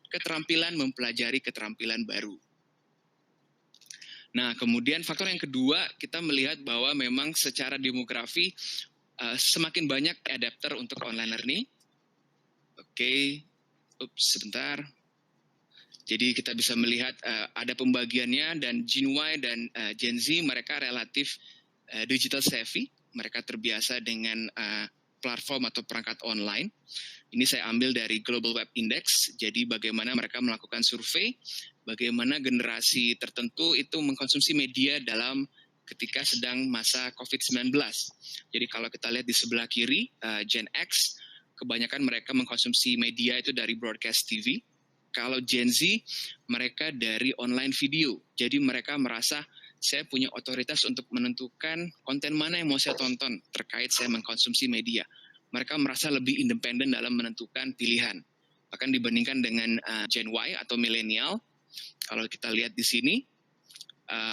keterampilan mempelajari keterampilan baru. Nah, kemudian faktor yang kedua, kita melihat bahwa memang secara demografi semakin banyak adapter untuk online learning. Oke, sebentar. Jadi kita bisa melihat ada pembagiannya, dan Gen Y dan Gen Z mereka relatif digital savvy. Mereka terbiasa dengan platform atau perangkat online. Ini saya ambil dari Global Web Index. Jadi bagaimana mereka melakukan survei, bagaimana generasi tertentu itu mengkonsumsi media dalam ketika sedang masa COVID-19. Jadi kalau kita lihat di sebelah kiri, Gen X, kebanyakan mereka mengkonsumsi media itu dari broadcast TV. Kalau Gen Z, mereka dari online video. Jadi mereka merasa saya punya otoritas untuk menentukan konten mana yang mau saya tonton terkait saya mengkonsumsi media. Mereka merasa lebih independen dalam menentukan pilihan. Bahkan dibandingkan dengan Gen Y atau milenial, kalau kita lihat di sini,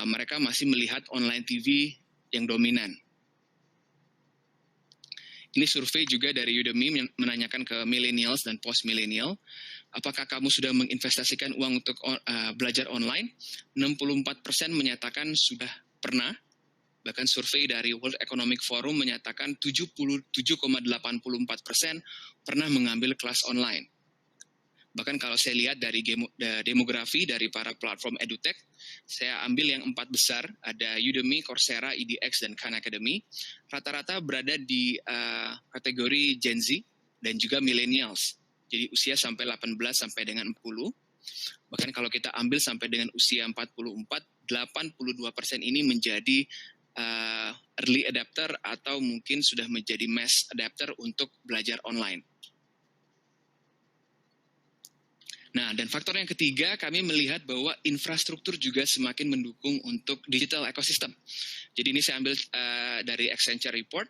mereka masih melihat online TV yang dominan. Ini survei juga dari Udemy yang menanyakan ke millennials dan post-millennial, apakah kamu sudah menginvestasikan uang untuk belajar online? 64% menyatakan sudah pernah. Bahkan survei dari World Economic Forum menyatakan 77,84% pernah mengambil kelas online. Bahkan kalau saya lihat dari demografi dari para platform edutech, saya ambil yang 4 besar, ada Udemy, Coursera, edX, dan Khan Academy. Rata-rata berada di kategori Gen Z dan juga millennials. Jadi usia sampai 18 sampai dengan 40. Bahkan kalau kita ambil sampai dengan usia 44, 82% ini menjadi early adapter atau mungkin sudah menjadi mass adapter untuk belajar online. Nah, dan faktor yang ketiga, kami melihat bahwa infrastruktur juga semakin mendukung untuk digital ecosystem. Jadi ini saya ambil dari Accenture Report.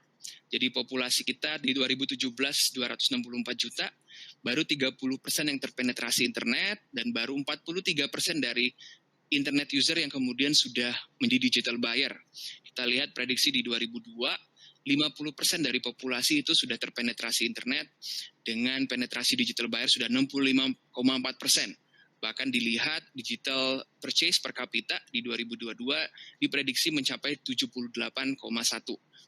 Jadi populasi kita di 2017 264 juta, baru 30% yang terpenetrasi internet, dan baru 43% dari internet user yang kemudian sudah menjadi digital buyer. Kita lihat prediksi di 2002, 50% dari populasi itu sudah terpenetrasi internet, dengan penetrasi digital buyer sudah 65,4%. Bahkan dilihat digital purchase per kapita di 2022 diprediksi mencapai 78,1.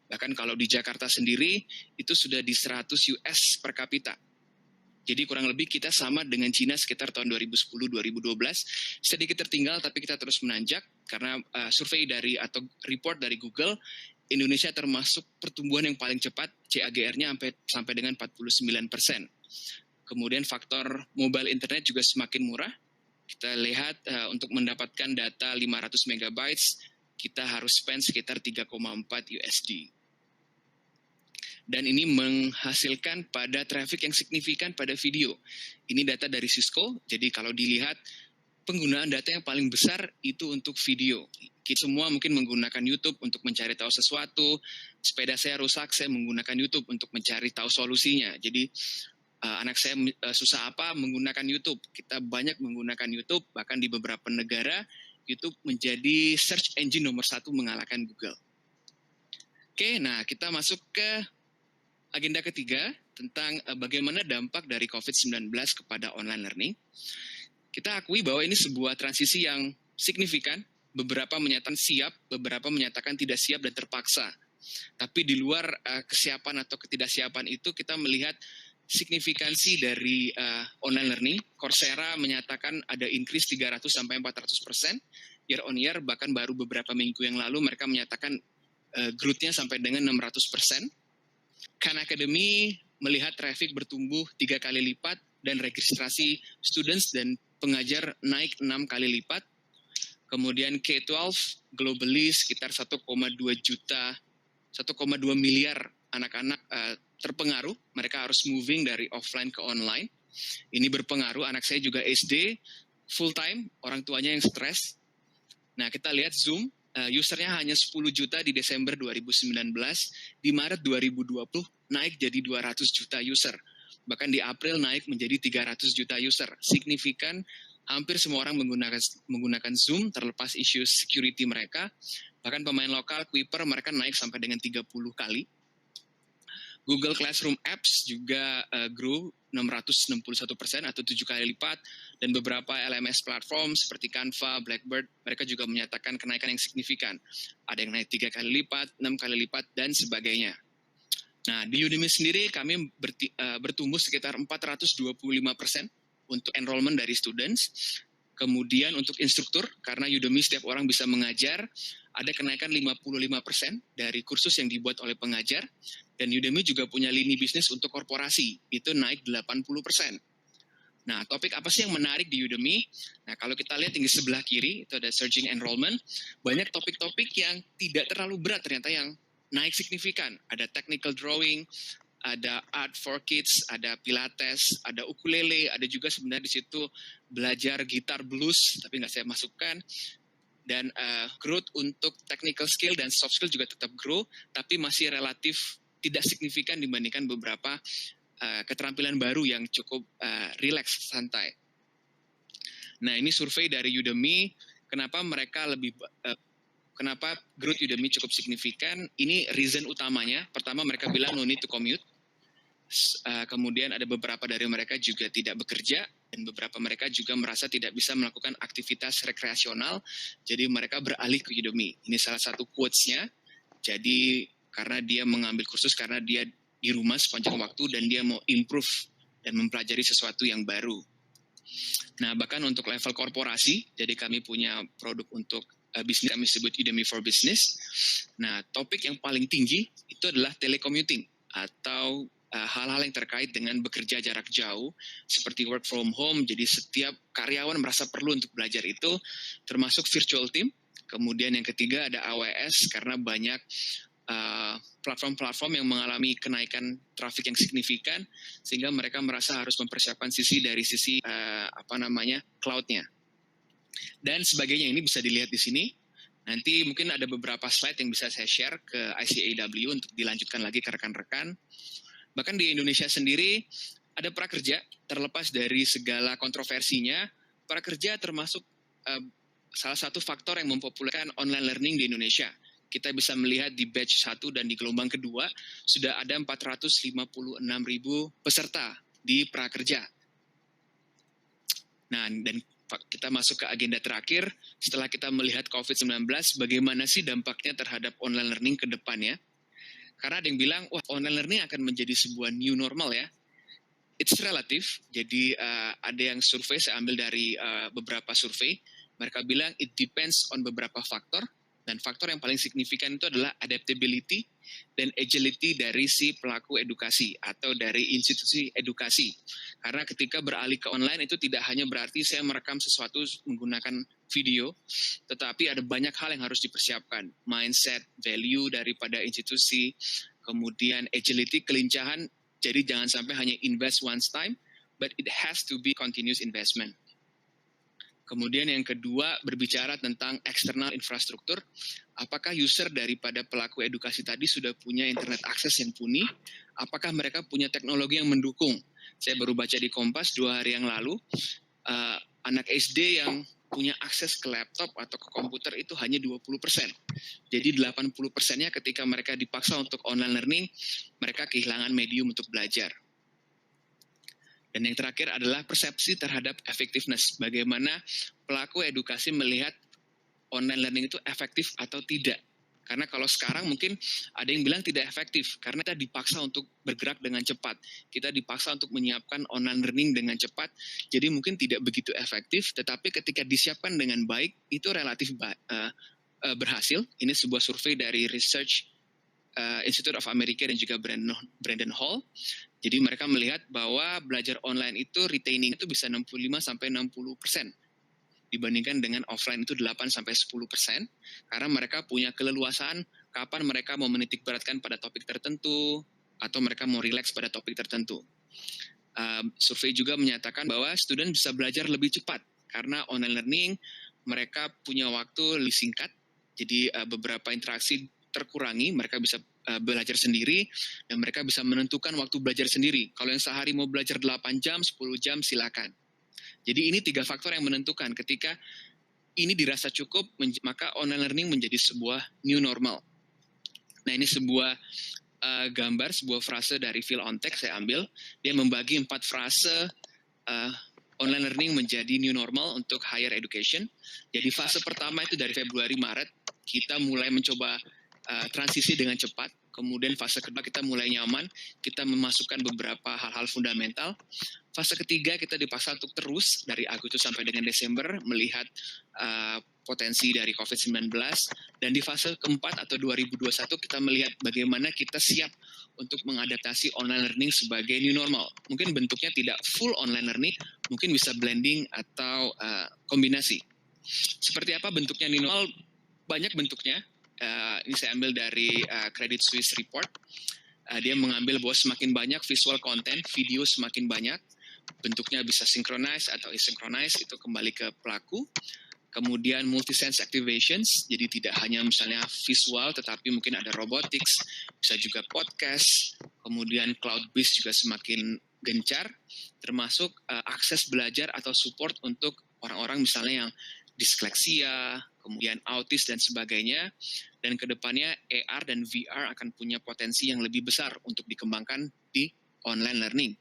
Bahkan kalau di Jakarta sendiri itu sudah di 100 US per kapita. Jadi kurang lebih kita sama dengan Cina sekitar tahun 2010-2012. Sedikit tertinggal tapi kita terus menanjak karena survei dari atau report dari Google, Indonesia termasuk pertumbuhan yang paling cepat, CAGR-nya sampai dengan 49%. Kemudian faktor mobile internet juga semakin murah. Kita lihat untuk mendapatkan data 500 megabytes, kita harus spend sekitar 3,4 USD. Dan ini menghasilkan pada traffic yang signifikan pada video. Ini data dari Cisco, jadi kalau dilihat penggunaan data yang paling besar itu untuk video. Kita semua mungkin menggunakan YouTube untuk mencari tahu sesuatu, sepeda saya rusak, saya menggunakan YouTube untuk mencari tahu solusinya. Jadi anak saya susah apa menggunakan YouTube. Kita banyak menggunakan YouTube, bahkan di beberapa negara YouTube menjadi search engine nomor 1 mengalahkan Google. Oke, nah kita masuk ke agenda ketiga tentang bagaimana dampak dari COVID-19 kepada online learning. Kita akui bahwa ini sebuah transisi yang signifikan. Beberapa menyatakan siap, beberapa menyatakan tidak siap dan terpaksa. Tapi di luar kesiapan atau ketidaksiapan itu kita melihat signifikansi dari online learning. Coursera menyatakan ada increase 300-400% year on year, bahkan baru beberapa minggu yang lalu mereka menyatakan growth-nya sampai dengan 600%. Khan Academy melihat traffic bertumbuh 3 kali lipat dan registrasi students dan pengajar naik 6 kali lipat. Kemudian K-12 globally sekitar 1,2 miliar anak-anak terpengaruh. Mereka harus moving dari offline ke online. Ini berpengaruh, anak saya juga SD, full time, orang tuanya yang stres. Nah, kita lihat Zoom. Usernya hanya 10 juta di Desember 2019, di Maret 2020 naik jadi 200 juta user. Bahkan di April naik menjadi 300 juta user. Signifikan, hampir semua orang menggunakan Zoom terlepas isu security mereka. Bahkan pemain lokal, Kuiper, mereka naik sampai dengan 30 kali. Google Classroom Apps juga grew 661% atau 7 kali lipat, dan beberapa LMS platform seperti Canva, Blackboard, mereka juga menyatakan kenaikan yang signifikan. Ada yang naik 3 kali lipat, 6 kali lipat, dan sebagainya. Nah, di Udemy sendiri kami bertumbuh sekitar 425% untuk enrollment dari students. Kemudian untuk instruktur, karena Udemy setiap orang bisa mengajar, ada kenaikan 55% dari kursus yang dibuat oleh pengajar. Dan Udemy juga punya lini bisnis untuk korporasi, itu naik 80%. Nah, topik apa sih yang menarik di Udemy? Nah, kalau kita lihat di sebelah kiri, itu ada surging enrollment. Banyak topik-topik yang tidak terlalu berat ternyata yang naik signifikan. Ada technical drawing, ada art for kids, ada pilates, ada ukulele, ada juga sebenarnya di situ belajar gitar blues, tapi nggak saya masukkan. Dan growth untuk technical skill dan soft skill juga tetap grow, tapi masih relatif tidak signifikan dibandingkan beberapa keterampilan baru yang cukup relax, santai. Nah, ini survei dari Udemy, kenapa mereka kenapa growth Udemy cukup signifikan? Ini reason utamanya. Pertama, mereka bilang no need to commute. Kemudian ada beberapa dari mereka juga tidak bekerja, dan beberapa mereka juga merasa tidak bisa melakukan aktivitas rekreasional, jadi mereka beralih ke Udemy. Ini salah satu quotes-nya. Jadi karena dia mengambil kursus karena dia di rumah sepanjang waktu dan dia mau improve dan mempelajari sesuatu yang baru. Nah, bahkan untuk level korporasi, jadi kami punya produk untuk bisnis, kami sebut Udemy for Business. Nah, topik yang paling tinggi itu adalah telecommuting atau hal-hal yang terkait dengan bekerja jarak jauh, seperti work from home. Jadi setiap karyawan merasa perlu untuk belajar itu, termasuk virtual team. Kemudian yang ketiga ada AWS, karena banyak platform-platform yang mengalami kenaikan trafik yang signifikan, sehingga mereka merasa harus mempersiapkan dari sisi cloud-nya. Dan sebagainya, ini bisa dilihat di sini. Nanti mungkin ada beberapa slide yang bisa saya share ke ICAW untuk dilanjutkan lagi ke rekan-rekan. Bahkan di Indonesia sendiri ada prakerja, terlepas dari segala kontroversinya, prakerja termasuk salah satu faktor yang mempopulerkan online learning di Indonesia. Kita bisa melihat di batch 1 dan di gelombang kedua, sudah ada 456.000 peserta di prakerja. Nah, dan kita masuk ke agenda terakhir, setelah kita melihat COVID-19, bagaimana sih dampaknya terhadap online learning ke depannya? Karena ada yang bilang, wah online learning akan menjadi sebuah new normal ya. It's relative, jadi ada yang survei, saya ambil dari beberapa survei, mereka bilang it depends on beberapa faktor, dan faktor yang paling signifikan itu adalah adaptability dan agility dari si pelaku edukasi atau dari institusi edukasi. Karena ketika beralih ke online itu tidak hanya berarti saya merekam sesuatu menggunakan video, tetapi ada banyak hal yang harus dipersiapkan. Mindset, value daripada institusi, kemudian agility, kelincahan, jadi jangan sampai hanya invest once time, but it has to be continuous investment. Kemudian yang kedua, berbicara tentang eksternal infrastruktur. Apakah user daripada pelaku edukasi tadi sudah punya internet akses yang mumpuni? Apakah mereka punya teknologi yang mendukung? Saya baru baca di Kompas 2 hari yang lalu, anak SD yang punya akses ke laptop atau ke komputer itu hanya 20%. Jadi 80%-nya ketika mereka dipaksa untuk online learning, mereka kehilangan medium untuk belajar. Dan yang terakhir adalah persepsi terhadap effectiveness. Bagaimana pelaku edukasi melihat online learning itu efektif atau tidak. Karena kalau sekarang mungkin ada yang bilang tidak efektif, karena kita dipaksa untuk bergerak dengan cepat. Kita dipaksa untuk menyiapkan online learning dengan cepat, jadi mungkin tidak begitu efektif, tetapi ketika disiapkan dengan baik, itu relatif berhasil. Ini sebuah survei dari Research Institute of America dan juga Brandon Hall. Jadi mereka melihat bahwa belajar online itu retaining itu bisa 65-60% dibandingkan dengan offline itu 8-10%, karena mereka punya keleluasaan kapan mereka mau menitik beratkan pada topik tertentu atau mereka mau relax pada topik tertentu. Survei juga menyatakan bahwa student bisa belajar lebih cepat karena online learning mereka punya waktu lebih singkat, jadi beberapa interaksi terkurangi, mereka bisa belajar sendiri, dan mereka bisa menentukan waktu belajar sendiri. Kalau yang sehari mau belajar 8 jam, 10 jam, silakan. Jadi ini 3 faktor yang menentukan. Ketika ini dirasa cukup, maka online learning menjadi sebuah new normal. Nah, ini sebuah gambar sebuah frase dari Phil Ontek, saya ambil. Dia membagi 4 frase online learning menjadi new normal untuk higher education. Jadi fase pertama itu dari Februari Maret kita mulai mencoba transisi dengan cepat. Kemudian fase kedua kita mulai nyaman, kita memasukkan beberapa hal-hal fundamental. Fase ketiga kita dipaksa untuk terus dari Agustus sampai dengan Desember melihat potensi dari COVID-19. Dan di fase keempat atau 2021 kita melihat bagaimana kita siap untuk mengadaptasi online learning sebagai new normal. Mungkin bentuknya tidak full online learning, mungkin bisa blending atau kombinasi. Seperti apa bentuknya new normal? Banyak bentuknya. Ini saya ambil dari Credit Suisse Report. Dia mengambil bahwa semakin banyak visual content, video semakin banyak. Bentuknya bisa synchronize atau asynchronous, itu kembali ke pelaku. Kemudian multi-sense activations, jadi tidak hanya misalnya visual, tetapi mungkin ada robotics, bisa juga podcast. Kemudian cloud-based juga semakin gencar, termasuk akses belajar atau support untuk orang-orang misalnya yang disleksia, kemudian autis dan sebagainya. Dan kedepannya AR dan VR akan punya potensi yang lebih besar untuk dikembangkan di online learning.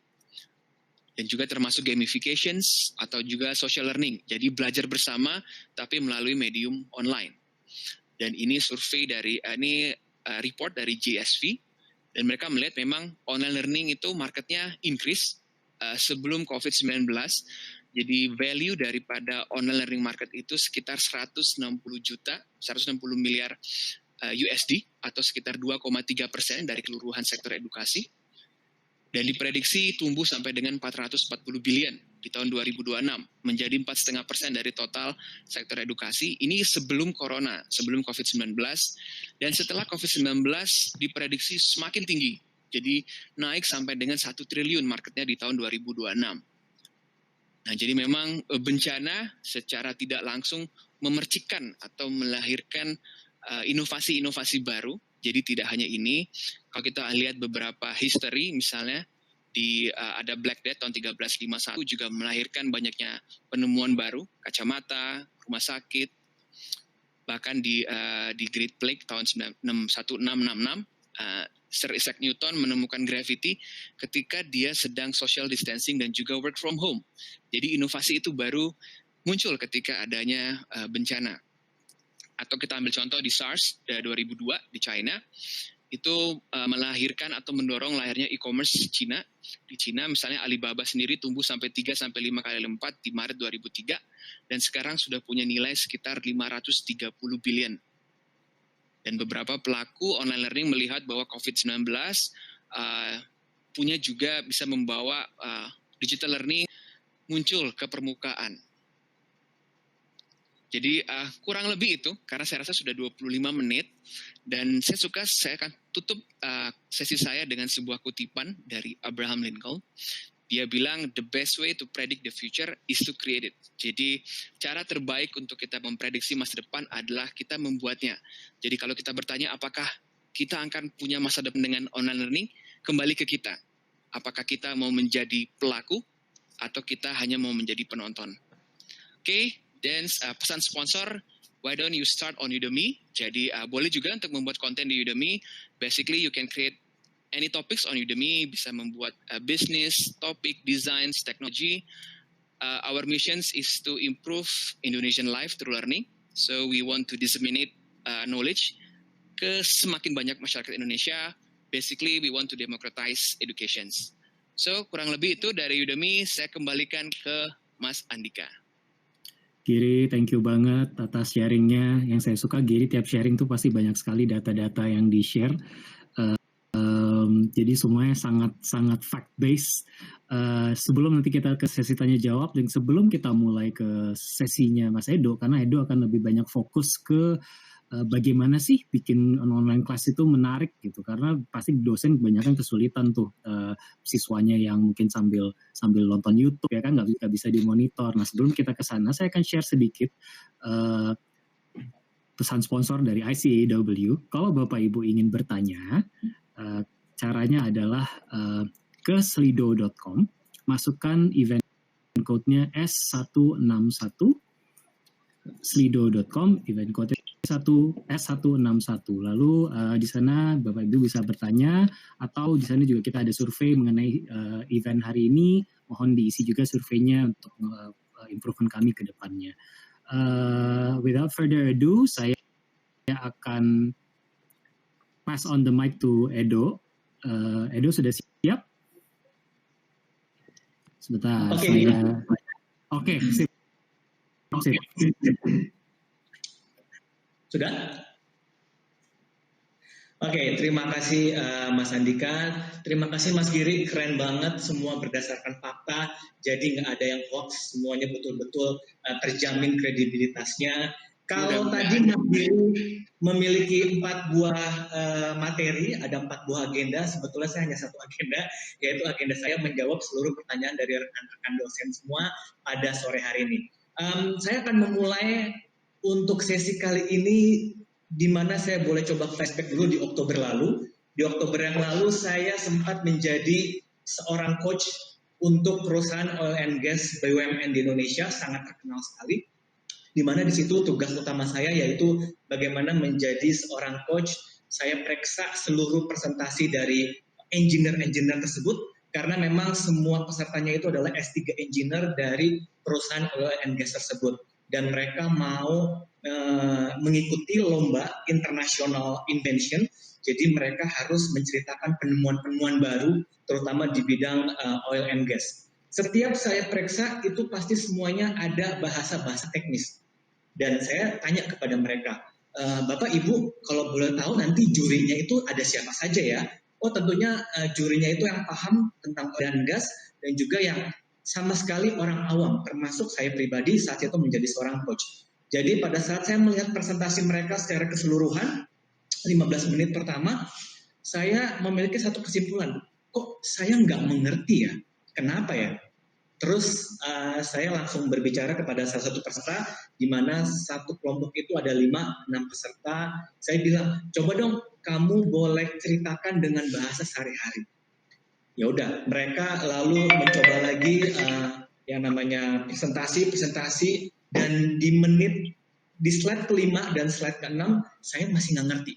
Dan juga termasuk gamifications atau juga social learning. Jadi belajar bersama tapi melalui medium online. Dan ini survei dari report dari GSV, dan mereka melihat memang online learning itu marketnya increase sebelum COVID-19. Jadi value daripada online learning market itu sekitar 160 miliar USD atau sekitar 2,3% dari keseluruhan sektor edukasi. Dan diprediksi tumbuh sampai dengan 440 billion di tahun 2026, menjadi 4,5% dari total sektor edukasi. Ini sebelum corona, sebelum COVID-19. Dan setelah COVID-19 diprediksi semakin tinggi. Jadi naik sampai dengan 1 triliun marketnya di tahun 2026. Nah, jadi memang bencana secara tidak langsung memercikan atau melahirkan inovasi-inovasi baru. Jadi tidak hanya ini, kalau kita lihat beberapa history misalnya, ada Black Death tahun 1351 juga melahirkan banyaknya penemuan baru, kacamata, rumah sakit, bahkan di Great Plague tahun 1666, Sir Isaac Newton menemukan gravity ketika dia sedang social distancing dan juga work from home. Jadi inovasi itu baru muncul ketika adanya bencana. Atau kita ambil contoh di SARS 2002 di China, itu melahirkan atau mendorong lahirnya e-commerce Cina. Di Cina misalnya Alibaba sendiri tumbuh sampai 3-5 kali lipat di Maret 2003, dan sekarang sudah punya nilai sekitar 530 billion. Dan beberapa pelaku online learning melihat bahwa COVID-19 punya juga bisa membawa digital learning muncul ke permukaan. Jadi kurang lebih itu, karena saya rasa sudah 25 menit, dan saya akan tutup sesi saya dengan sebuah kutipan dari Abraham Lincoln. Dia bilang, the best way to predict the future is to create it. Jadi cara terbaik untuk kita memprediksi masa depan adalah kita membuatnya. Jadi kalau kita bertanya apakah kita akan punya masa depan dengan online learning, kembali ke kita. Apakah kita mau menjadi pelaku atau kita hanya mau menjadi penonton? Oke. Dan pesan sponsor, why don't you start on Udemy? Jadi boleh juga untuk membuat konten di Udemy. Basically you can create any topics on Udemy, bisa membuat business, topik, designs, technology. Our missions is to improve Indonesian life through learning. So we want to disseminate knowledge ke semakin banyak masyarakat Indonesia. Basically we want to democratize education. So kurang lebih itu dari Udemy. Saya kembalikan ke Mas Andika. Giri, thank you banget atas sharingnya. Yang saya suka, Giri tiap sharing tuh pasti banyak sekali data-data yang di-share. Jadi semuanya sangat fact-based. Sebelum nanti kita ke sesi tanya-jawab, dan sebelum kita mulai ke sesinya Mas Edo, karena Edo akan lebih banyak fokus ke bagaimana sih bikin online class itu menarik gitu, karena pasti dosen kebanyakan kesulitan tuh siswanya yang mungkin sambil nonton YouTube ya kan, nggak bisa dimonitor. Nah sebelum kita ke sana, saya akan share sedikit pesan sponsor dari ICAEW. Kalau Bapak Ibu ingin bertanya, caranya adalah ke slido.com, masukkan event code-nya S161, slido.com, event code S161. Lalu di sana Bapak Ibu bisa bertanya, atau di sana juga kita ada survei mengenai event hari ini. Mohon diisi juga surveinya untuk improvement kami ke depannya. Without further ado, saya akan pass on the mic to Edo. Edo sudah siap? Sebentar. Oke, sip. Sudah? Oke, terima kasih Mas Andika, terima kasih Mas Giri, keren banget, semua berdasarkan fakta, jadi nggak ada yang hoax, semuanya betul-betul terjamin kredibilitasnya. Kalau tadi Mas Giri memiliki 4 buah materi, ada 4 buah agenda, sebetulnya saya hanya 1 agenda, yaitu agenda saya menjawab seluruh pertanyaan dari rekan-rekan dosen semua pada sore hari ini. Saya akan memulai untuk sesi kali ini, di mana saya boleh coba flashback dulu di Oktober lalu. Di Oktober yang lalu saya sempat menjadi seorang coach untuk perusahaan oil and gas BUMN di Indonesia, sangat terkenal sekali. Di mana di situ tugas utama saya yaitu bagaimana menjadi seorang coach. Saya periksa seluruh presentasi dari engineer-engineer tersebut, karena memang semua pesertanya itu adalah S3 engineer dari perusahaan oil and gas tersebut. Dan mereka mau mengikuti lomba international invention, jadi mereka harus menceritakan penemuan-penemuan baru, terutama di bidang oil and gas. Setiap saya periksa itu pasti semuanya ada bahasa-bahasa teknis, dan saya tanya kepada mereka, Bapak Ibu kalau boleh tahu nanti jurinya itu ada siapa saja ya? Oh tentunya jurinya itu yang paham tentang oil and gas, dan juga yang sama sekali orang awam, termasuk saya pribadi saat itu menjadi seorang coach. Jadi pada saat saya melihat presentasi mereka secara keseluruhan, 15 menit pertama, saya memiliki satu kesimpulan, kok saya nggak mengerti ya, kenapa ya? Terus saya langsung berbicara kepada salah satu peserta, di mana satu kelompok itu ada 5-6 peserta, saya bilang, coba dong kamu boleh ceritakan dengan bahasa sehari-hari. Ya udah, mereka lalu mencoba lagi yang namanya presentasi, dan di slide kelima dan slide keenam saya masih nggak ngerti.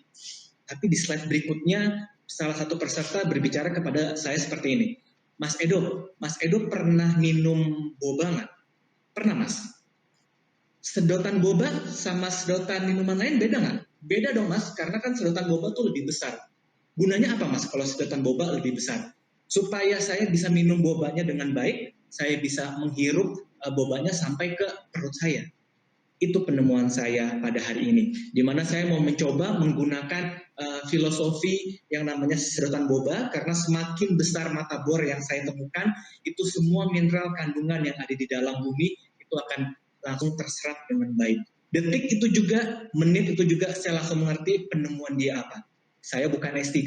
Tapi di slide berikutnya salah satu peserta berbicara kepada saya seperti ini, Mas Edo pernah minum boba nggak? Pernah Mas. Sedotan boba sama sedotan minuman lain beda nggak? Beda dong Mas, karena kan sedotan boba tuh lebih besar. Gunanya apa Mas kalau sedotan boba lebih besar? Supaya saya bisa minum bobanya dengan baik, saya bisa menghirup bobanya sampai ke perut saya. Itu penemuan saya pada hari ini, di mana saya mau mencoba menggunakan filosofi yang namanya sedotan boba, karena semakin besar mata bor yang saya temukan, itu semua mineral kandungan yang ada di dalam bumi itu akan langsung terserap dengan baik. Detik itu juga, menit itu juga saya langsung mengerti penemuan dia apa. Saya bukan S3,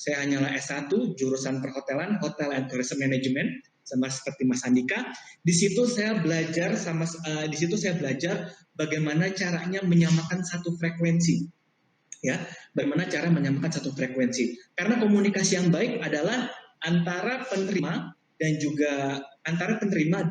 saya hanyalah S1, jurusan perhotelan, Hotel and Tourism Management, sama seperti Mas Andika. Di situ saya belajar bagaimana caranya menyamakan satu frekuensi. Ya, bagaimana cara menyamakan satu frekuensi. Karena komunikasi yang baik adalah antara penerima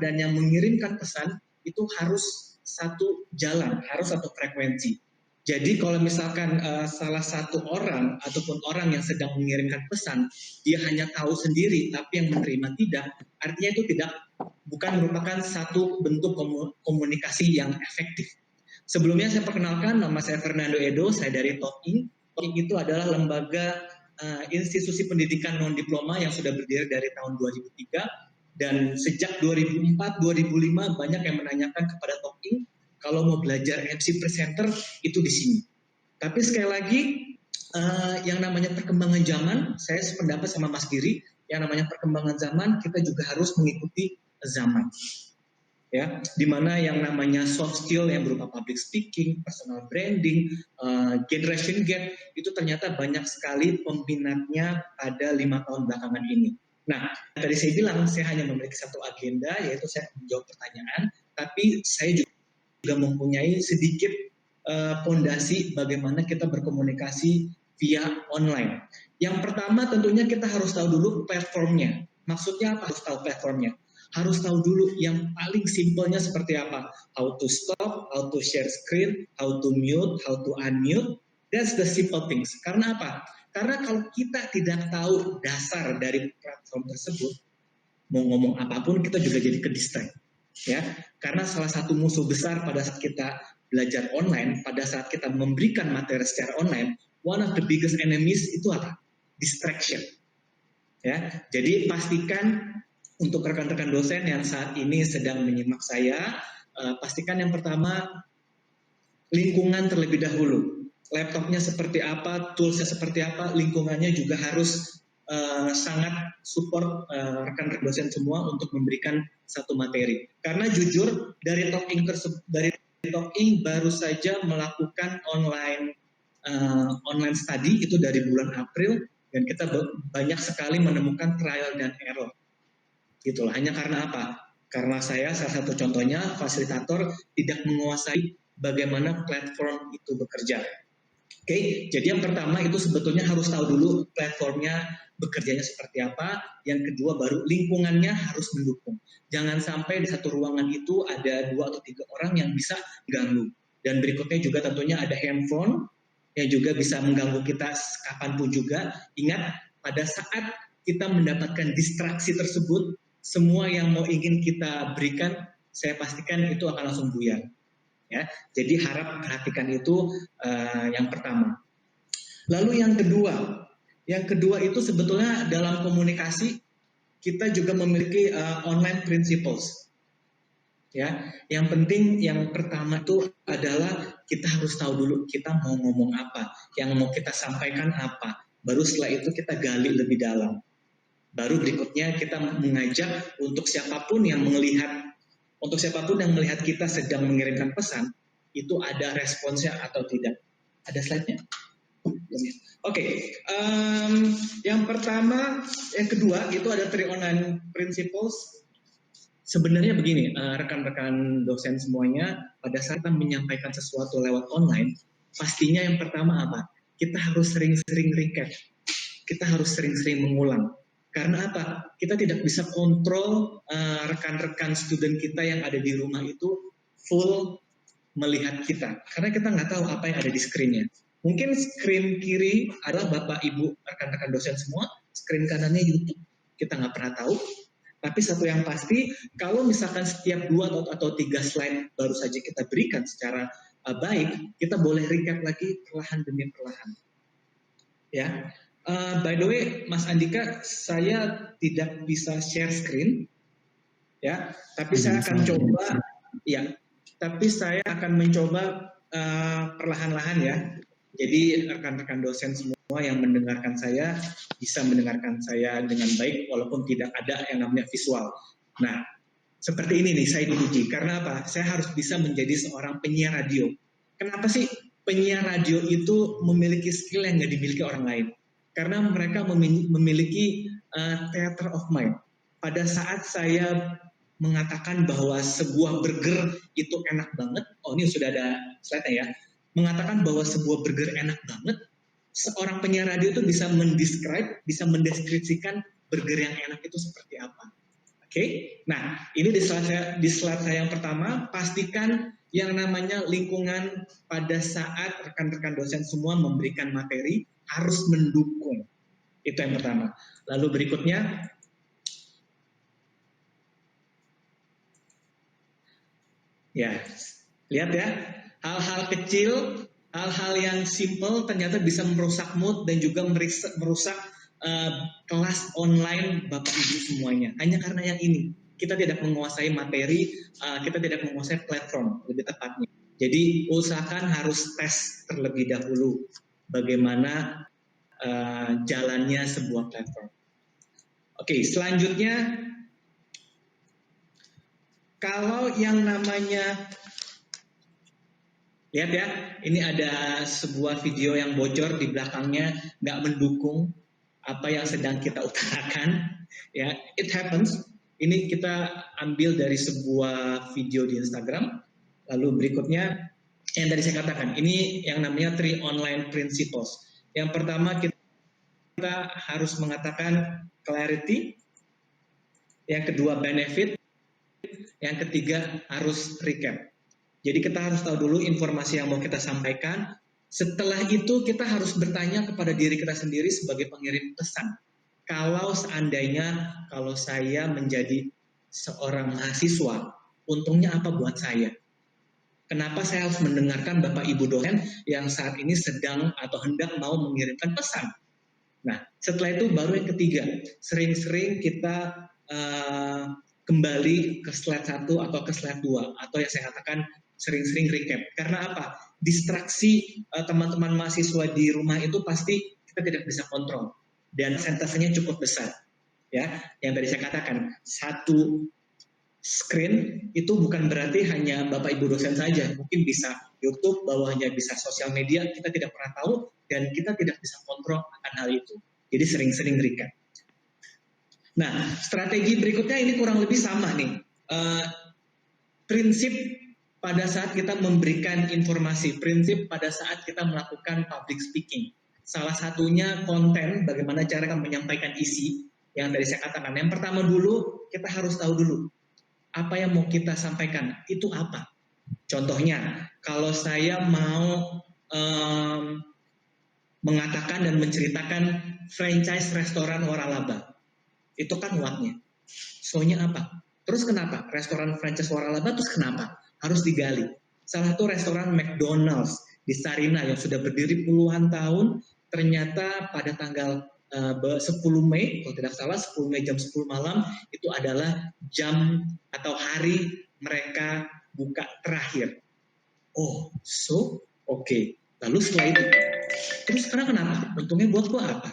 dan yang mengirimkan pesan itu harus satu jalan, harus satu frekuensi. Jadi kalau misalkan salah satu orang ataupun orang yang sedang mengirimkan pesan, dia hanya tahu sendiri tapi yang menerima tidak, artinya itu bukan merupakan satu bentuk komunikasi yang efektif. Sebelumnya saya perkenalkan, nama saya Fernando Edo, saya dari Talking. Talking itu adalah lembaga institusi pendidikan non-diploma yang sudah berdiri dari tahun 2003, dan sejak 2004-2005 banyak yang menanyakan kepada Talking, kalau mau belajar MC presenter itu di sini. Tapi sekali lagi, yang namanya perkembangan zaman, saya sependapat sama Mas Giri, yang namanya perkembangan zaman kita juga harus mengikuti zaman. Ya, di mana yang namanya soft skill yang berupa public speaking, personal branding, generation gap itu ternyata banyak sekali peminatnya pada 5 tahun belakangan ini. Nah, tadi saya bilang saya hanya memiliki satu agenda, yaitu saya menjawab pertanyaan, tapi saya juga mempunyai sedikit fondasi bagaimana kita berkomunikasi via online. Yang pertama tentunya kita harus tahu dulu platformnya. Maksudnya apa harus tahu platformnya? harus tahu dulu yang paling simpelnya seperti apa. How to stop, how to share screen, how to mute, how to unmute. That's the simple things. Karena apa? Karena kalau kita tidak tahu dasar dari platform tersebut, mau ngomong apapun kita juga jadi ke-distract. Ya, karena salah satu musuh besar pada saat kita belajar online, pada saat kita memberikan materi secara online, one of the biggest enemies itu apa? Distraction. Ya, jadi pastikan untuk rekan-rekan dosen yang saat ini sedang menyimak saya, pastikan yang pertama lingkungan terlebih dahulu. Laptopnya seperti apa, toolsnya seperti apa, lingkungannya juga harus sangat support rekan-rekan dosen semua untuk memberikan satu materi. Karena jujur dari Talking baru saja melakukan online study itu dari bulan April dan kita banyak sekali menemukan trial dan error. Gitulah. Hanya karena apa? Karena saya salah satu contohnya fasilitator tidak menguasai bagaimana platform itu bekerja. Oke, jadi yang pertama itu sebetulnya harus tahu dulu platformnya bekerjanya seperti apa. Yang kedua baru lingkungannya harus mendukung. Jangan sampai di satu ruangan itu ada 2 atau 3 orang yang bisa mengganggu. Dan berikutnya juga tentunya ada handphone yang juga bisa mengganggu kita kapanpun juga. Ingat, pada saat kita mendapatkan distraksi tersebut, semua yang mau ingin kita berikan, saya pastikan itu akan langsung buyar. Ya, jadi harap perhatikan itu yang pertama. Lalu yang kedua itu sebetulnya dalam komunikasi kita juga memiliki online principles. Ya, yang penting yang pertama itu adalah kita harus tahu dulu kita mau ngomong apa, yang mau kita sampaikan apa. Baru setelah itu kita gali lebih dalam. Baru berikutnya kita mengajak untuk siapapun yang melihat kita sedang mengirimkan pesan, itu ada responsnya atau tidak. Ada slide-nya? Oke. Yang kedua itu ada 3 online principles. Sebenarnya begini, rekan-rekan dosen semuanya, pada saat kita menyampaikan sesuatu lewat online, pastinya yang pertama apa? Kita harus sering-sering recap. Kita harus sering-sering mengulang. Karena apa? Kita tidak bisa kontrol rekan-rekan student kita yang ada di rumah itu full melihat kita. Karena kita nggak tahu apa yang ada di screen-nya. Mungkin screen kiri adalah Bapak Ibu rekan-rekan dosen semua, screen kanannya YouTube. Kita nggak pernah tahu. Tapi satu yang pasti, kalau misalkan setiap 2 atau 3 slide baru saja kita berikan secara baik, kita boleh recap lagi perlahan demi perlahan. Ya. By the way, Mas Andika, saya tidak bisa share screen, ya. Tapi saya akan coba, ya. Tapi saya akan mencoba perlahan-lahan ya. Jadi rekan-rekan dosen semua yang mendengarkan saya bisa mendengarkan saya dengan baik, walaupun tidak ada yang namanya visual. Nah, seperti ini nih saya diuji. Karena apa? Saya harus bisa menjadi seorang penyiar radio. Kenapa sih penyiar radio itu memiliki skill yang nggak dimiliki orang lain? Karena mereka memiliki theater of mind. Pada saat saya mengatakan bahwa sebuah burger itu enak banget, oh ini sudah ada slide-nya ya, mengatakan bahwa sebuah burger enak banget, seorang penyiar radio itu bisa mendeskripsikan burger yang enak itu seperti apa. Oke, nah ini di slide saya yang pertama, pastikan yang namanya lingkungan pada saat rekan-rekan dosen semua memberikan materi harus mendukung. Itu yang pertama. Lalu berikutnya, ya, lihat ya, hal-hal kecil, hal-hal yang simple ternyata bisa merusak mood dan juga merusak kelas online Bapak Ibu semuanya. Hanya karena yang ini, kita tidak menguasai materi, kita tidak menguasai platform lebih tepatnya. Jadi usahakan harus tes terlebih dahulu bagaimana jalannya sebuah platform. Oke, selanjutnya kalau yang namanya, lihat ya, ini ada sebuah video yang bocor di belakangnya, nggak mendukung apa yang sedang kita utarakan. Ya, it happens. Ini kita ambil dari sebuah video di Instagram. Lalu berikutnya, yang tadi saya katakan, ini yang namanya 3 online principles. Yang pertama kita harus mengatakan clarity, yang kedua benefit, yang ketiga harus recap. Jadi kita harus tahu dulu informasi yang mau kita sampaikan. Setelah itu kita harus bertanya kepada diri kita sendiri sebagai pengirim pesan. Kalau seandainya kalau saya menjadi seorang mahasiswa, untungnya apa buat saya? Kenapa saya harus mendengarkan Bapak Ibu dosen yang saat ini sedang atau hendak mau mengirimkan pesan? Nah, setelah itu baru yang ketiga, sering-sering kita kembali ke slide 1 atau ke slide 2, atau yang saya katakan sering-sering recap. Karena apa? Distraksi teman-teman mahasiswa di rumah itu pasti kita tidak bisa kontrol. Dan sentasenya cukup besar. Ya, yang tadi saya katakan, satu screen itu bukan berarti hanya Bapak Ibu dosen saja. Mungkin bisa YouTube, bawahnya bisa sosial media, kita tidak pernah tahu dan kita tidak bisa kontrol akan hal itu. Jadi sering-sering recap. Nah, strategi berikutnya ini kurang lebih sama nih. Prinsip pada saat kita memberikan informasi, prinsip pada saat kita melakukan public speaking. Salah satunya konten, bagaimana cara kita menyampaikan isi, yang tadi saya katakan. Yang pertama dulu, kita harus tahu dulu, apa yang mau kita sampaikan, itu apa. Contohnya, kalau saya mau mengatakan dan menceritakan franchise restoran Waralaba, itu kan what-nya. So-nya apa? Terus kenapa? Restoran franchise Waralaba terus kenapa? Harus digali. Salah satu restoran McDonald's di Sarina yang sudah berdiri puluhan tahun, ternyata pada tanggal 10 Mei, kalau tidak salah 10 Mei jam 10 malam, itu adalah jam atau hari mereka buka terakhir. Oh, so oke. Lalu setelah itu, terus sekarang kenapa? Untungnya buat gua apa?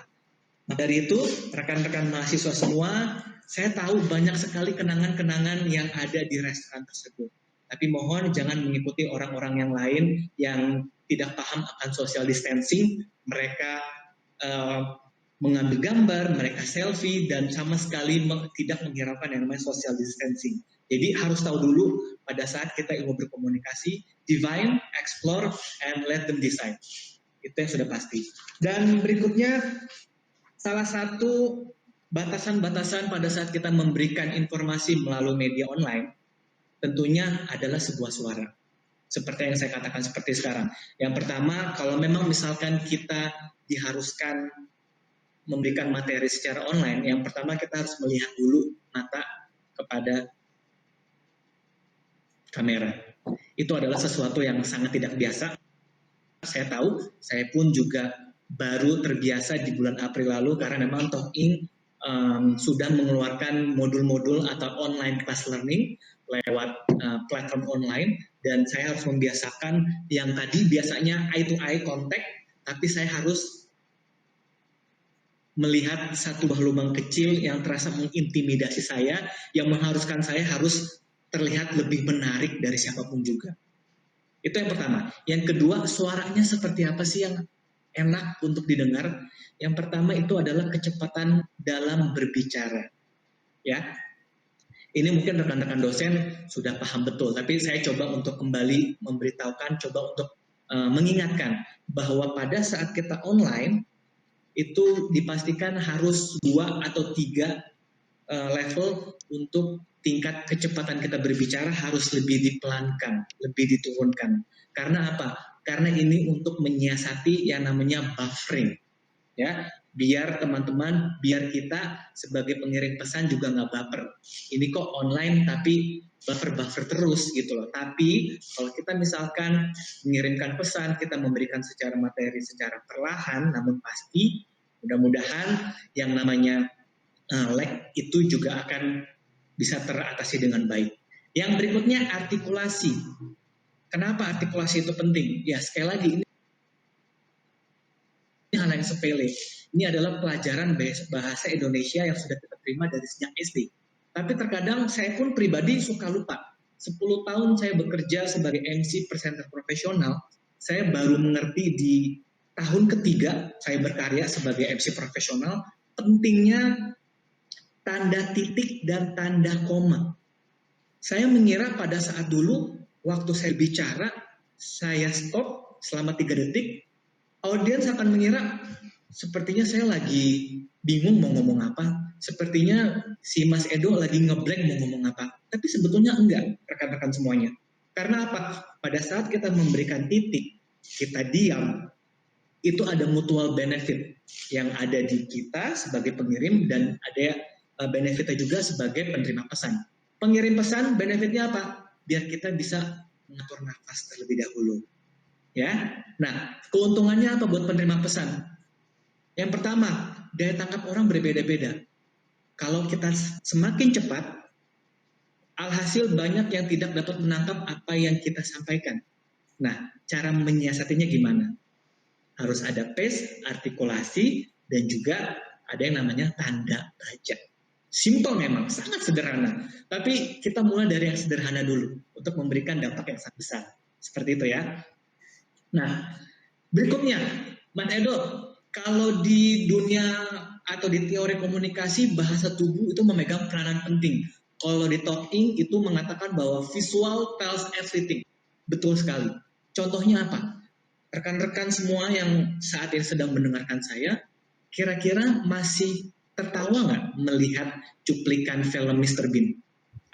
Nah, dari itu, rekan-rekan mahasiswa semua, saya tahu banyak sekali kenangan-kenangan yang ada di restoran tersebut. Tapi mohon jangan mengikuti orang-orang yang lain yang tidak paham akan social distancing. Mereka mengambil gambar, mereka selfie, dan sama sekali tidak menghiraukan yang namanya social distancing. Jadi harus tahu dulu pada saat kita ilmu berkomunikasi, divine, explore, and let them decide. Itu yang sudah pasti. Dan berikutnya, salah satu batasan-batasan pada saat kita memberikan informasi melalui media online, tentunya adalah sebuah suara. Seperti yang saya katakan seperti sekarang. Yang pertama, kalau memang misalkan kita diharuskan memberikan materi secara online, yang pertama kita harus melihat dulu mata kepada kamera. Itu adalah sesuatu yang sangat tidak biasa. Saya tahu, saya pun juga baru terbiasa di bulan April lalu karena memang Talking sudah mengeluarkan modul-modul atau online class learning lewat platform online, dan saya harus membiasakan yang tadi biasanya eye to eye contact, tapi saya harus melihat satu lubang kecil yang terasa mengintimidasi saya, yang mengharuskan saya harus terlihat lebih menarik dari siapapun juga. Itu yang pertama. Yang kedua, suaranya seperti apa sih yang enak untuk didengar? Yang pertama itu adalah kecepatan dalam berbicara. Ya, ini mungkin rekan-rekan dosen sudah paham betul, tapi saya coba untuk kembali memberitahukan, coba untuk mengingatkan bahwa pada saat kita online itu dipastikan harus 2 atau 3 level untuk tingkat kecepatan kita berbicara harus lebih dipelankan, lebih diturunkan. Karena apa? Karena ini untuk menyiasati yang namanya buffering. Ya, biar teman-teman, biar kita sebagai pengirim pesan juga nggak baper. Ini kok online tapi buffer terus gitu loh. Tapi kalau kita misalkan mengirimkan pesan, kita memberikan secara materi, secara perlahan, namun pasti, mudah-mudahan yang namanya lag itu juga akan bisa teratasi dengan baik. Yang berikutnya artikulasi. Kenapa artikulasi itu penting? Ya sekali lagi ini hal yang sepele. Ini adalah pelajaran bahasa Indonesia yang sudah kita terima dari sejak SD. Tapi terkadang saya pun pribadi suka lupa. 10 tahun saya bekerja sebagai MC presenter profesional, saya baru mengerti di tahun ketiga saya berkarya sebagai MC profesional pentingnya tanda titik dan tanda koma. Saya mengira pada saat dulu, waktu saya bicara, saya stop selama 3 detik, audiens akan mengira, sepertinya saya lagi bingung mau ngomong apa, sepertinya si Mas Edo lagi ngeblank mau ngomong apa, tapi sebetulnya enggak, rekan-rekan semuanya. Karena apa? Pada saat kita memberikan titik, kita diam, itu ada mutual benefit yang ada di kita sebagai pengirim dan ada benefitnya juga sebagai penerima pesan. Pengirim pesan benefitnya apa? Biar kita bisa mengatur nafas terlebih dahulu. Ya, nah keuntungannya apa buat penerima pesan? Yang pertama, daya tangkap orang berbeda-beda. Kalau kita semakin cepat, alhasil banyak yang tidak dapat menangkap apa yang kita sampaikan. Nah, cara menyiasatinya gimana? Harus ada pace, artikulasi, dan juga ada yang namanya tanda baca. Simple memang, sangat sederhana. Tapi kita mulai dari yang sederhana dulu untuk memberikan dampak yang sangat besar. Seperti itu ya. Nah, berikutnya, Mas Edo, kalau di dunia atau di teori komunikasi, bahasa tubuh itu memegang peranan penting. Kalau di talking itu mengatakan bahwa visual tells everything. Betul sekali. Contohnya apa? Rekan-rekan semua yang saat ini sedang mendengarkan saya, kira-kira masih tertawa nggak melihat cuplikan film Mr. Bean?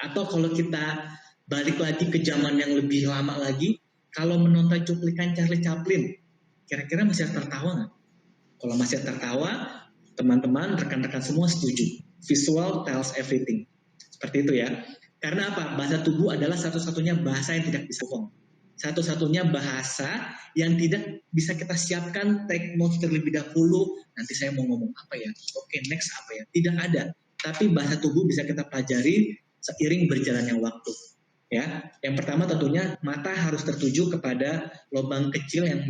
Atau kalau kita balik lagi ke zaman yang lebih lama lagi, kalau menonton cuplikan Charlie Chaplin, kira-kira masih tertawa nggak? Kalau masih tertawa, teman-teman, rekan-rekan semua setuju. Visual tells everything. Seperti itu ya. Karena apa? Bahasa tubuh adalah satu-satunya bahasa yang tidak bisa bohong. Satu-satunya bahasa yang tidak bisa kita siapkan take notes terlebih dahulu, nanti saya mau ngomong apa ya, oke next apa ya, tidak ada. Tapi bahasa tubuh bisa kita pelajari seiring berjalannya waktu. Ya, yang pertama tentunya mata harus tertuju kepada lubang kecil yang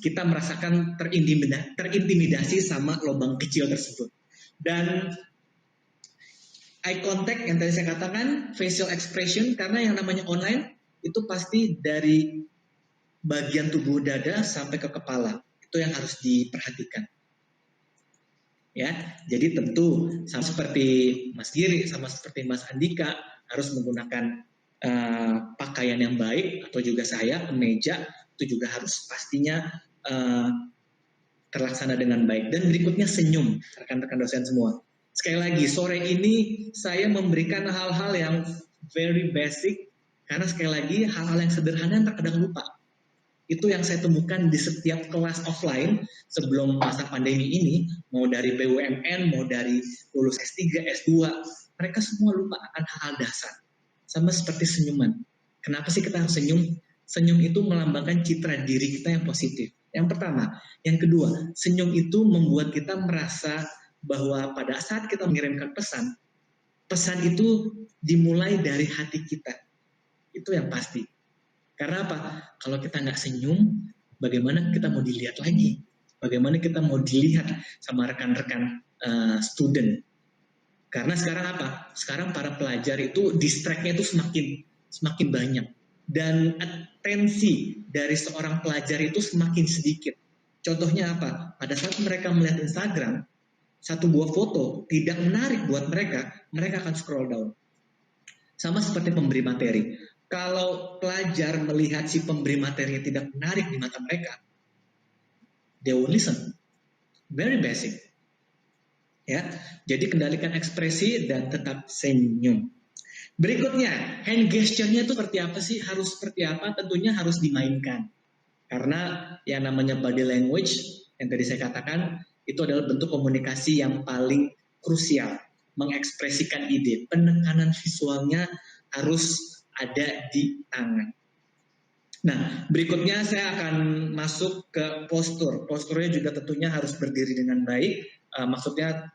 kita merasakan terintimidasi sama lubang kecil tersebut. Dan eye contact yang tadi saya katakan, facial expression, karena yang namanya online itu pasti dari bagian tubuh dada sampai ke kepala. Itu yang harus diperhatikan. Ya, jadi tentu sama seperti Mas Giri, sama seperti Mas Andika harus menggunakan pakaian yang baik, atau juga saya kemeja itu juga harus pastinya terlaksana dengan baik. Dan berikutnya senyum, rekan-rekan dosen semua. Sekali lagi, sore ini saya memberikan hal-hal yang very basic, karena sekali lagi hal-hal yang sederhana yang terkadang lupa. Itu yang saya temukan di setiap kelas offline sebelum masa pandemi ini, mau dari BUMN, mau dari lulus S3, S2, mereka semua lupa akan hal-hal dasar. Sama seperti senyuman. Kenapa sih kita harus senyum? Senyum itu melambangkan citra diri kita yang positif. Yang pertama. Yang kedua, senyum itu membuat kita merasa bahwa pada saat kita mengirimkan pesan, pesan itu dimulai dari hati kita. Itu yang pasti. Karena apa? Kalau kita nggak senyum, bagaimana kita mau dilihat lagi? Bagaimana kita mau dilihat sama rekan-rekan student? Karena sekarang apa? Sekarang para pelajar itu distract-nya itu semakin banyak. Dan atensi dari seorang pelajar itu semakin sedikit. Contohnya apa? Pada saat mereka melihat Instagram, satu buah foto tidak menarik buat mereka, mereka akan scroll down. Sama seperti pemberi materi. Kalau pelajar melihat si pemberi materi tidak menarik di mata mereka, they will listen. Very basic. Ya, jadi kendalikan ekspresi dan tetap senyum. Berikutnya, hand gesture-nya itu seperti apa sih? Harus seperti apa? Tentunya harus dimainkan. Karena yang namanya body language, yang tadi saya katakan, itu adalah bentuk komunikasi yang paling krusial. Mengekspresikan ide. Penekanan visualnya harus ada di tangan. Nah, berikutnya saya akan masuk ke postur. Posturnya juga tentunya harus berdiri dengan baik. Maksudnya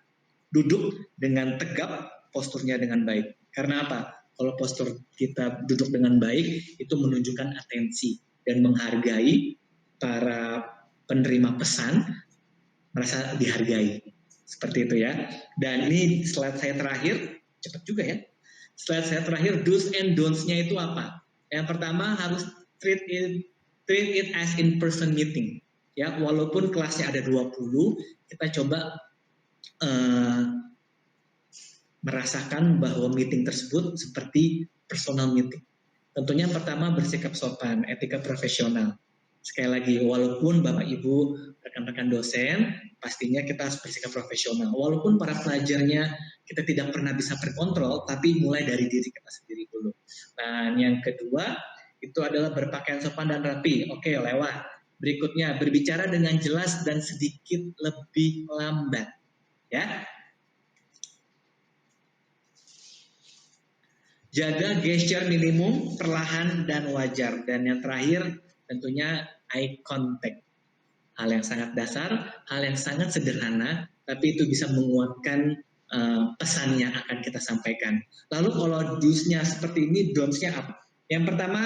duduk dengan tegap, posturnya dengan baik. Karena apa? Kalau postur kita duduk dengan baik, itu menunjukkan atensi dan menghargai para penerima pesan, merasa dihargai. Seperti itu ya. Dan ini slide saya terakhir, cepat juga ya. Slide saya terakhir, do's and don'ts-nya itu apa? Yang pertama harus treat it as in-person meeting. Ya, walaupun kelasnya ada 20, kita coba merasakan bahwa meeting tersebut seperti personal meeting. Tentunya yang pertama bersikap sopan, etika profesional. Sekali lagi, walaupun Bapak Ibu rekan-rekan dosen, pastinya kita harus bersikap profesional. Walaupun para pelajarnya kita tidak pernah bisa berkontrol, tapi mulai dari diri kita sendiri dulu. Nah, yang kedua itu adalah berpakaian sopan dan rapi. Oke, lewat. Berikutnya, berbicara dengan jelas dan sedikit lebih lambat. Ya. Jaga gesture minimum, perlahan dan wajar. Dan yang terakhir, tentunya eye contact. Hal yang sangat dasar, hal yang sangat sederhana, tapi itu bisa menguatkan pesan yang akan kita sampaikan. Lalu kalau do's-nya seperti ini, don'ts-nya apa? Yang pertama,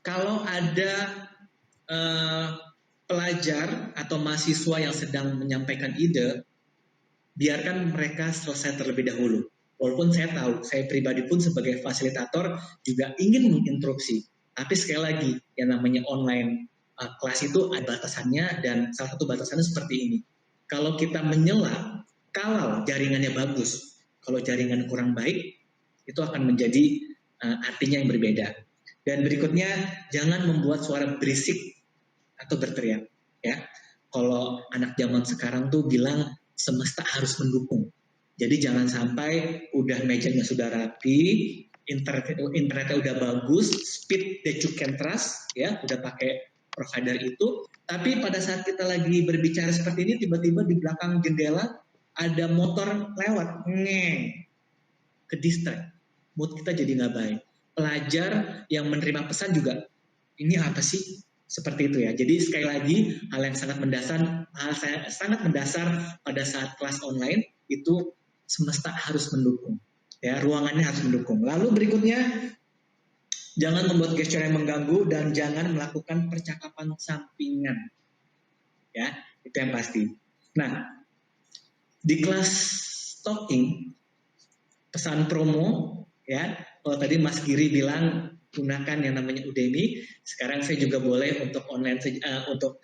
kalau ada pelajar atau mahasiswa yang sedang menyampaikan ide, biarkan mereka selesai terlebih dahulu. Walaupun saya tahu, saya pribadi pun sebagai fasilitator juga ingin menginstruksi. Tapi sekali lagi, yang namanya online kelas itu ada batasannya, dan salah satu batasannya seperti ini. Kalau kita menyela, kalau jaringannya bagus, kalau jaringan kurang baik, itu akan menjadi artinya yang berbeda. Dan berikutnya, jangan membuat suara berisik atau berteriak. Ya, kalau anak zaman sekarang tuh bilang semesta harus mendukung. Jadi jangan sampai udah mejanya sudah rapi, internetnya udah bagus, speed that you can trust, ya, udah pakai provider itu. Tapi pada saat kita lagi berbicara seperti ini, tiba-tiba di belakang jendela ada motor lewat, ngeng, ke distract. Mood kita jadi nggak baik. Pelajar yang menerima pesan juga, ini apa sih? Seperti itu ya. Jadi sekali lagi, hal yang sangat mendasar pada saat kelas online itu semesta harus mendukung. Ya, ruangannya harus mendukung. Lalu berikutnya, jangan membuat gesture yang mengganggu dan jangan melakukan percakapan sampingan. Ya, itu yang pasti. Nah, di kelas talking, pesan promo, ya, kalau tadi Mas Giri bilang gunakan yang namanya Udemy, sekarang saya juga boleh untuk online untuk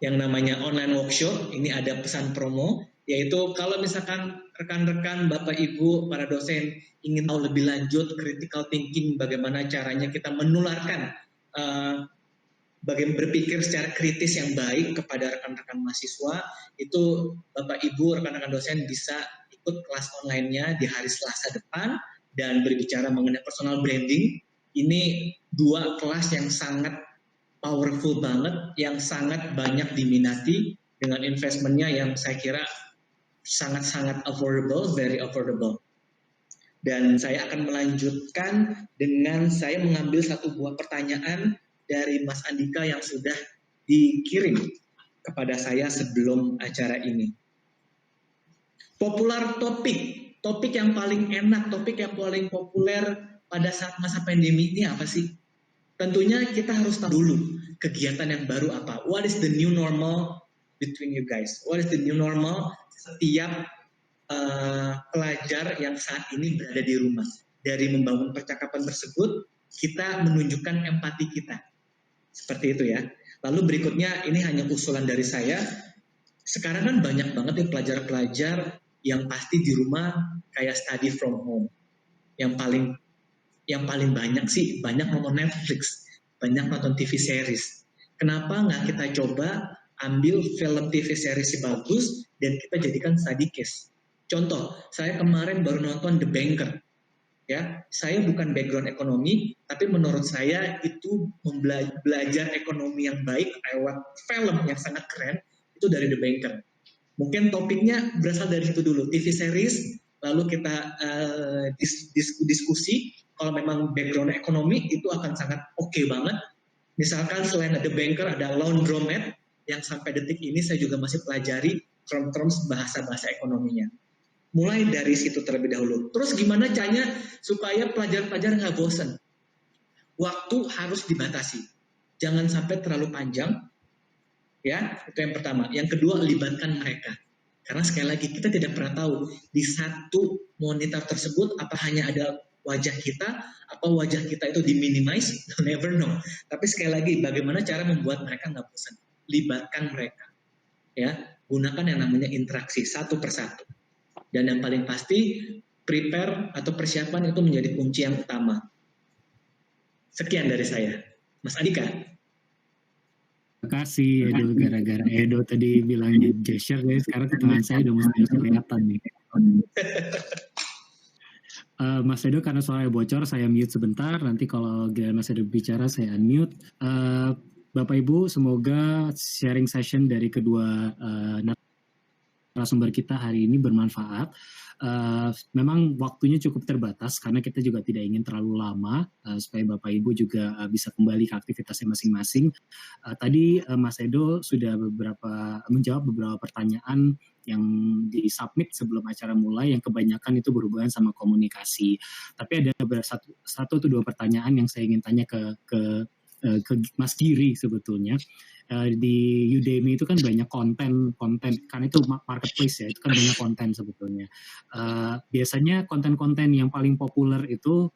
yang namanya online workshop. Ini ada pesan promo, yaitu kalau misalkan rekan-rekan Bapak Ibu para dosen ingin tahu lebih lanjut critical thinking, bagaimana caranya kita menularkan bagaimana berpikir secara kritis yang baik kepada rekan-rekan mahasiswa, itu Bapak Ibu rekan-rekan dosen bisa ikut kelas online-nya di hari Selasa depan dan berbicara mengenai personal branding. Ini 2 kelas yang sangat powerful banget, yang sangat banyak diminati dengan investmentnya yang saya kira sangat-sangat affordable, very affordable. Dan saya akan melanjutkan dengan saya mengambil satu buah pertanyaan dari Mas Andika yang sudah dikirim kepada saya sebelum acara ini. Popular topik yang paling enak, topik yang paling populer pada saat masa pandemi ini apa sih? Tentunya kita harus tahu dulu kegiatan yang baru apa. What is the new normal between you guys? What is the new normal setiap pelajar yang saat ini berada di rumah? Dari membangun percakapan tersebut, kita menunjukkan empati kita. Seperti itu ya. Lalu berikutnya, ini hanya usulan dari saya. Sekarang kan banyak banget nih pelajar-pelajar yang pasti di rumah kayak study from home. Yang paling banyak sih, banyak nonton Netflix, banyak nonton TV series. Kenapa nggak kita coba ambil film TV series yang bagus dan kita jadikan study case? Contoh, saya kemarin baru nonton The Banker. Ya, saya bukan background ekonomi, tapi menurut saya itu belajar ekonomi yang baik lewat film yang sangat keren, itu dari The Banker. Mungkin topiknya berasal dari situ dulu, TV series, lalu kita diskusi. Kalau memang background ekonomi itu akan sangat oke banget. Misalkan selain The Banker ada Laundromat yang sampai detik ini saya juga masih pelajari terms bahasa-bahasa ekonominya. Mulai dari situ terlebih dahulu. Terus gimana caranya supaya pelajar-pelajar nggak bosan? Waktu harus dibatasi. Jangan sampai terlalu panjang. Ya, itu yang pertama. Yang kedua, libatkan mereka. Karena sekali lagi kita tidak pernah tahu di satu monitor tersebut apa hanya ada wajah kita, apa wajah kita itu diminimize, never know. Tapi sekali lagi, bagaimana cara membuat mereka nggak bosan? Libatkan mereka. Ya, gunakan yang namanya interaksi satu persatu. Dan yang paling pasti, prepare atau persiapan itu menjadi kunci yang utama. Sekian dari saya. Mas Andika. Terima kasih Edo, gara-gara Edo tadi bilangnya gesture, jadi sekarang ke tangan saya udah mesti kelihatan nih. Mas Edo, karena suaranya bocor, saya mute sebentar. Nanti kalau Mas Edo bicara, saya unmute. Bapak Ibu, semoga sharing session dari kedua narasumber kita hari ini bermanfaat. Memang waktunya cukup terbatas karena kita juga tidak ingin terlalu lama supaya Bapak Ibu juga bisa kembali ke aktivitasnya masing-masing. Tadi Mas Edo sudah menjawab beberapa pertanyaan yang disubmit sebelum acara mulai, yang kebanyakan itu berhubungan sama komunikasi. Tapi ada satu atau dua pertanyaan yang saya ingin tanya ke Mas Giri sebetulnya. Di Udemy itu kan banyak konten kan, itu marketplace ya, itu kan banyak konten sebetulnya. Biasanya konten-konten yang paling populer itu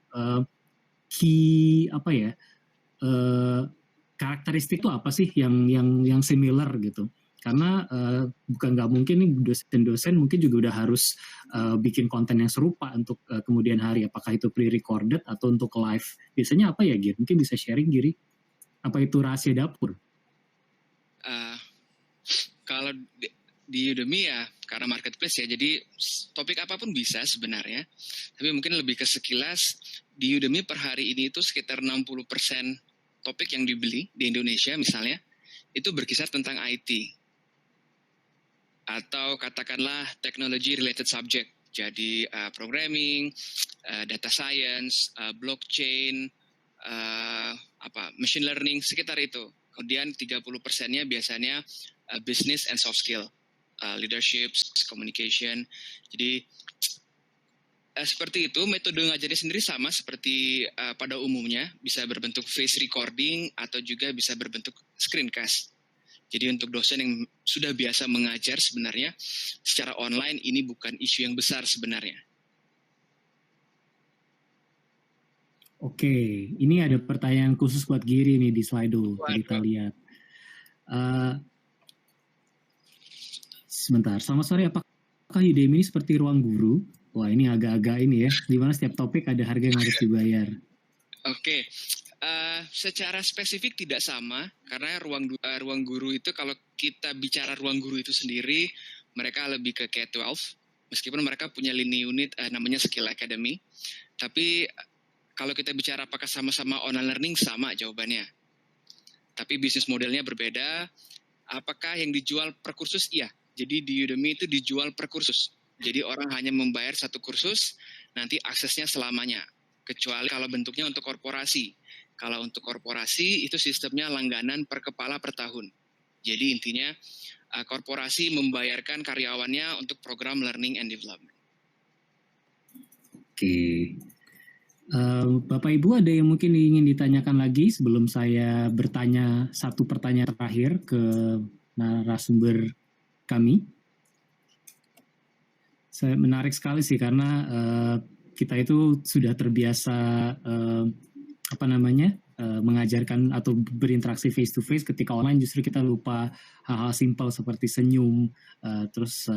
karakteristik itu apa sih yang similar gitu? Karena bukan nggak mungkin nih dosen-dosen mungkin juga udah harus bikin konten yang serupa untuk kemudian hari, apakah itu pre-recorded atau untuk live. Biasanya apa ya, Giri? Mungkin bisa sharing, Giri? Apa itu rahasia dapur? Kalau di Udemy ya karena marketplace ya, jadi topik apapun bisa sebenarnya. Tapi mungkin lebih ke sekilas, di Udemy per hari ini itu sekitar 60% topik yang dibeli di Indonesia misalnya, itu berkisar tentang IT. Atau katakanlah technology related subject. Jadi programming, data science, blockchain, machine learning, sekitar itu. Kemudian 30%-nya biasanya business and soft skill, leadership, communication. Jadi seperti itu, metode ngajarnya sendiri sama seperti pada umumnya, bisa berbentuk face recording atau juga bisa berbentuk screencast. Jadi untuk dosen yang sudah biasa mengajar sebenarnya secara online, ini bukan isu yang besar sebenarnya. Oke, ini ada pertanyaan khusus buat Giri nih di Slido, kita lihat. Sebentar, selamat sore, apakah Udemy ini seperti ruang guru? Wah, ini agak-agak ini ya, di mana setiap topik ada harga yang harus dibayar. Oke, secara spesifik tidak sama, karena ruang guru itu, kalau kita bicara ruang guru itu sendiri, mereka lebih ke K-12, meskipun mereka punya lini unit namanya Skill Academy. Tapi kalau kita bicara apakah sama-sama online learning, sama jawabannya. Tapi bisnis modelnya berbeda. Apakah yang dijual per kursus? Iya. Jadi di Udemy itu dijual per kursus. Jadi orang hanya membayar satu kursus, nanti aksesnya selamanya. Kecuali kalau bentuknya untuk korporasi. Kalau untuk korporasi itu sistemnya langganan per kepala per tahun. Jadi intinya korporasi membayarkan karyawannya untuk program learning and development. Oke. Bapak Ibu, ada yang mungkin ingin ditanyakan lagi sebelum saya bertanya satu pertanyaan terakhir ke narasumber kami? Saya menarik sekali sih karena kita itu sudah terbiasa mengajarkan atau berinteraksi face to face. Ketika online justru kita lupa hal-hal simpel seperti senyum, terus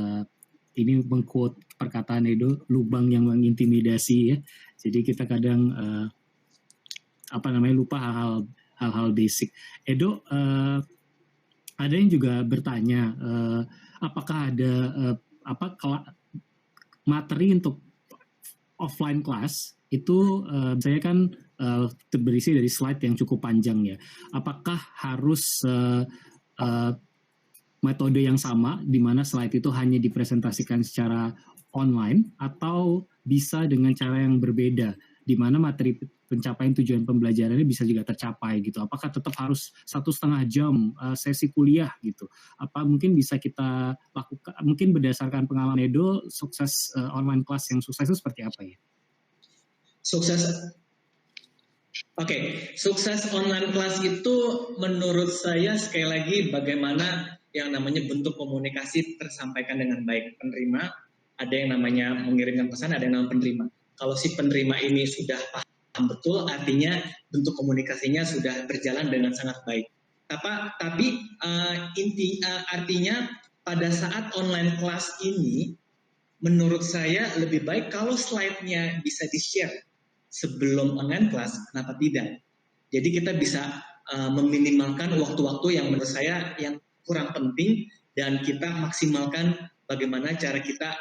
ini mengquote perkataan Edo, lubang yang mengintimidasi ya. Jadi kita kadang lupa hal-hal basic. Edo, ada yang juga bertanya, apakah ada materi untuk offline class itu saya kan berisi dari slide yang cukup panjang ya. Apakah harus metode yang sama di mana slide itu hanya dipresentasikan secara online atau bisa dengan cara yang berbeda di mana materi pencapaian tujuan pembelajarannya bisa juga tercapai gitu? Apakah tetap harus 1,5 jam sesi kuliah gitu? Apa mungkin bisa kita lakukan, mungkin berdasarkan pengalaman Edo, sukses online class yang sukses itu seperti apa ya? Sukses online class itu menurut saya sekali lagi bagaimana yang namanya bentuk komunikasi tersampaikan dengan baik. Penerima, ada yang namanya mengirimkan pesan, ada yang namanya penerima. Kalau si penerima ini sudah paham betul, artinya bentuk komunikasinya sudah berjalan dengan sangat baik. Tapi artinya pada saat online class ini, menurut saya lebih baik kalau slide-nya bisa di-share sebelum online class, kenapa tidak? Jadi kita bisa meminimalkan waktu-waktu yang menurut saya yang kurang penting dan kita maksimalkan bagaimana cara kita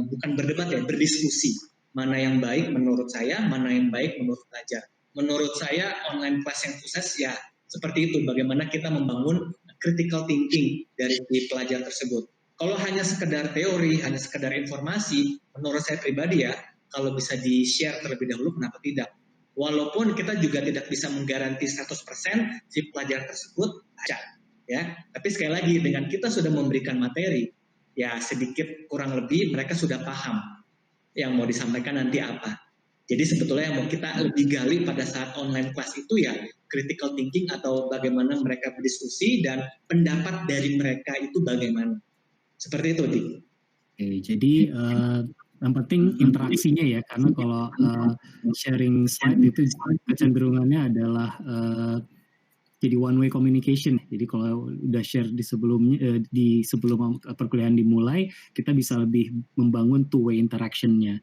bukan berdebat ya, berdiskusi. Mana yang baik menurut saya, mana yang baik menurut pelajar. Menurut saya online class yang sukses ya seperti itu, bagaimana kita membangun critical thinking dari pelajar tersebut. Kalau hanya sekedar teori, hanya sekedar informasi, menurut saya pribadi ya, kalau bisa di-share terlebih dahulu, kenapa tidak? Walaupun kita juga tidak bisa menggaranti 100% si pelajar tersebut baca, ya. Tapi sekali lagi dengan kita sudah memberikan materi, ya sedikit kurang lebih mereka sudah paham yang mau disampaikan nanti apa. Jadi sebetulnya yang mau kita lebih gali pada saat online class itu ya critical thinking atau bagaimana mereka berdiskusi dan pendapat dari mereka itu bagaimana. Seperti itu, Dik. Oke, jadi yang penting interaksinya ya, karena kalau sharing slide itu kecenderungannya adalah jadi one way communication. Jadi kalau udah share di sebelumnya di sebelum perkuliahan dimulai, kita bisa lebih membangun two way interaction-nya.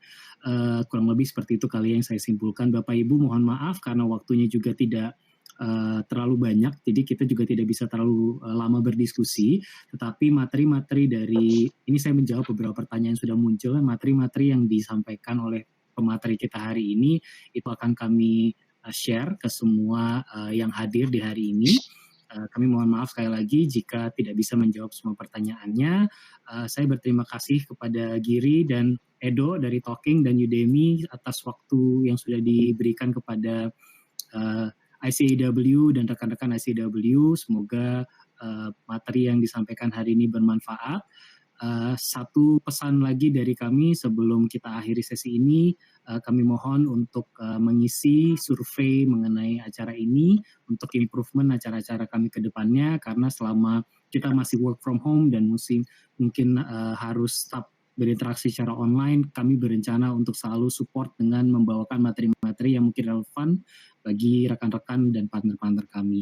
Kurang lebih seperti itu kali yang saya simpulkan. Bapak Ibu mohon maaf karena waktunya juga tidak terlalu banyak, jadi kita juga tidak bisa terlalu lama berdiskusi. Tetapi materi-materi dari ini saya menjawab beberapa pertanyaan yang sudah muncul. Materi-materi yang disampaikan oleh pemateri kita hari ini itu akan kami share ke semua yang hadir di hari ini. Kami mohon maaf sekali lagi jika tidak bisa menjawab semua pertanyaannya. Saya berterima kasih kepada Giri dan Edo dari Talking dan Udemy atas waktu yang sudah diberikan kepada ICAEW dan rekan-rekan ICAEW. Semoga materi yang disampaikan hari ini bermanfaat. Satu pesan lagi dari kami sebelum kita akhiri sesi ini, kami mohon untuk mengisi survei mengenai acara ini untuk improvement acara-acara kami ke depannya, karena selama kita masih work from home dan mungkin harus tetap berinteraksi secara online, kami berencana untuk selalu support dengan membawakan materi-materi yang mungkin relevan bagi rekan-rekan dan partner-partner kami.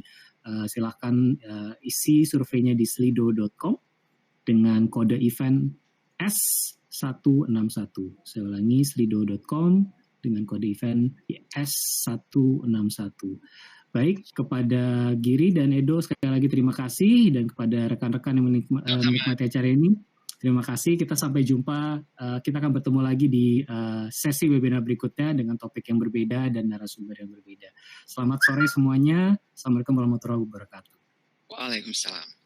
Silahkan isi surveinya di slido.com dengan kode event S161. Saya ulangi, slido.com dengan kode event S161. Baik, kepada Giri dan Edo sekali lagi terima kasih, dan kepada rekan-rekan yang menikmati acara ini, terima kasih. Kita sampai jumpa. Kita akan bertemu lagi di sesi webinar berikutnya dengan topik yang berbeda dan narasumber yang berbeda. Selamat sore semuanya. Assalamualaikum warahmatullahi wabarakatuh. Waalaikumsalam.